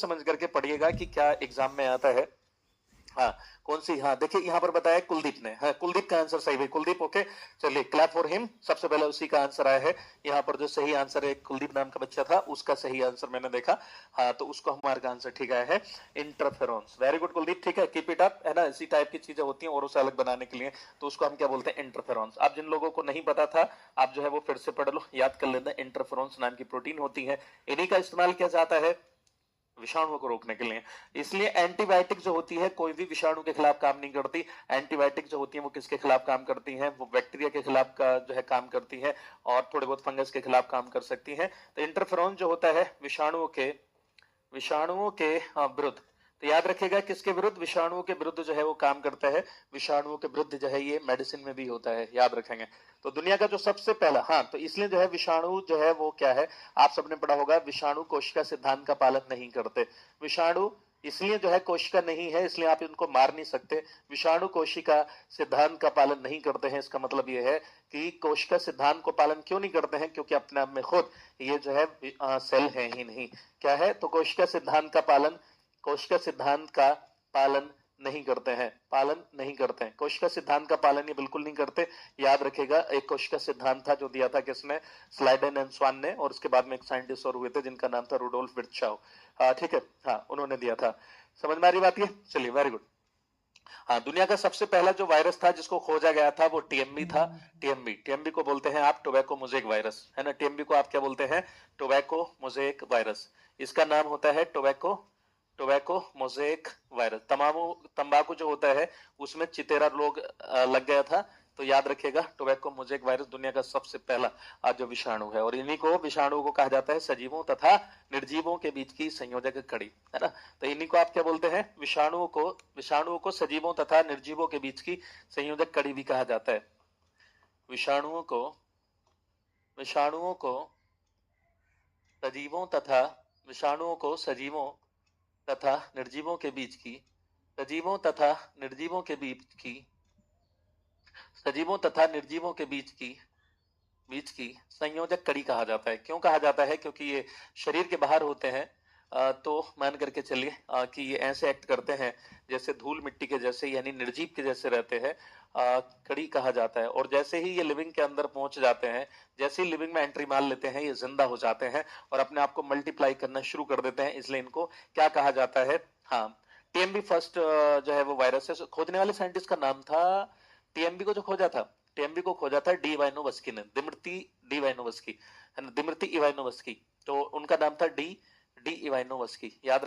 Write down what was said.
समझ करके पढ़िएगा कि क्या एग्जाम में आता है। हाँ, कौन सी, हाँ देखिए यहाँ पर बताया कुलदीप ने, हाँ कुलदीप का आंसर सही है। कुलदीप, ओके चलिए क्लैप फॉर हिम। सबसे पहले उसी का आंसर आया है। यहाँ पर जो सही आंसर है, कुलदीप नाम का बच्चा था, उसका सही आंसर मैंने देखा। हाँ तो उसको हमारे का आंसर ठीक आया है, इंटरफेरोन्स। वेरी गुड कुलदीप, ठीक है, कीप इट अप, है ना। इसी टाइप की चीजें होती हैं और उसे अलग बनाने के लिए, तो उसको हम क्या बोलते हैं, इंटरफेरोन्स। आप जिन लोगों को नहीं पता था, आप जो है वो फिर से पढ़ लो, याद कर लेना। इंटरफेरोन्स नाम की प्रोटीन होती है, इन्हीं का इस्तेमाल किया जाता है विषाणुओं को रोकने के लिए। इसलिए एंटीबायोटिक जो होती है कोई भी विषाणु के खिलाफ काम नहीं करती। एंटीबायोटिक जो होती है वो किसके खिलाफ काम करती हैं, वो बैक्टीरिया के खिलाफ का जो है काम करती है, और थोड़े बहुत फंगस के खिलाफ काम कर सकती है। तो इंटरफेरोन जो होता है विषाणुओं के विरुद्ध, तो याद रखिएगा किसके विरुद्ध, विषाणुओं के विरुद्ध जो है वो काम करता है। विषाणुओं के विरुद्ध जो है ये मेडिसिन में भी होता है, याद रखेंगे। तो दुनिया का जो सबसे पहला, हाँ तो इसलिए जो है विषाणु जो है वो क्या है, आप सबने पढ़ा होगा, विषाणु कोशिका सिद्धांत का पालन नहीं करते। विषाणु इसलिए जो है कोशिका नहीं है, इसलिए आप इनको मार नहीं सकते। विषाणु कोशिका सिद्धांत का पालन नहीं करते हैं, इसका मतलब यह है कि कोशिका सिद्धांत को पालन क्यों नहीं करते हैं, क्योंकि अपने आप में खुद ये जो है सेल है ही नहीं। क्या है, तो कोशिका सिद्धांत का पालन नहीं करते हैं, पालन नहीं करते हैं, कोशिका सिद्धांत का पालन ये बिल्कुल नहीं करते। याद रखेगा, एक कोशिका सिद्धांत था जो दिया था किसने, स्लाइडेन एंड स्वान ने, और उसके बाद में एक साइंटिस्ट और हुए थे जिनका नाम था रुडोल्फ विर्चाउ। ठीक है, हाँ उन्होंने दिया था। समझ में आ रही बात ये, चलिए वेरी गुड। हाँ, दुनिया का सबसे पहला जो वायरस था जिसको खोजा गया था वो टीएमबी था। टीएमबी को बोलते हैं आप टोबैको मोज़ेक वायरस, है ना। टीएमबी को आप क्या बोलते हैं, टोबैको मोज़ेक वायरस। इसका नाम होता है टोबैको टोबैको मोज़ेक वायरस। तंबाकू जो होता है उसमें चितेरा रोग लग गया था, तो याद रखिएगा टोबैको मोज़ेक वायरस दुनिया का सबसे पहला जो विषाणु है, और इन्हीं को विषाणु को कहा जाता है सजीवों तथा निर्जीवों के बीच की संयोजक कड़ी, है ना। तो इन्हीं को आप क्या बोलते हैं, विषाणुओं को सजीवों तथा निर्जीवों के बीच की संयोजक कड़ी भी कहा जाता है। विषाणुओं को सजीवों तथा विषाणुओं को तथा निर्जीवों के बीच की सजीवों तथा निर्जीवों के बीच की सजीवों तथा निर्जीवों के बीच की संयोजक कड़ी कहा जाता है। क्यों कहा जाता है, क्योंकि ये शरीर के बाहर होते हैं। तो मान करके चलिए कि ये ऐसे एक्ट करते हैं जैसे धूल मिट्टी के जैसे, यानी निर्जीव के जैसे रहते हैं। कड़ी कहा जाता है, और जैसे ही ये लिविंग के अंदर पहुंच जाते हैं, जैसे ही लिविंग में एंट्री मार लेते हैं, ये जिंदा हो जाते हैं और अपने आप को मल्टीप्लाई करना शुरू कर देते हैं, इसलिए इनको क्या कहा जाता है। हाँ, टीएमबी फर्स्ट जो है वो वायरस है। खोजने वाले साइंटिस्ट का नाम था, टीएमबी को जो खोजा था, टीएमबी को खोजा था डी वाइनोवस्की ने, दिमित्री डी वाइनोवस्की, है ना, दिमित्री इवानोवस्की। तो उनका नाम था डी डी इवानोवस्की, याद रख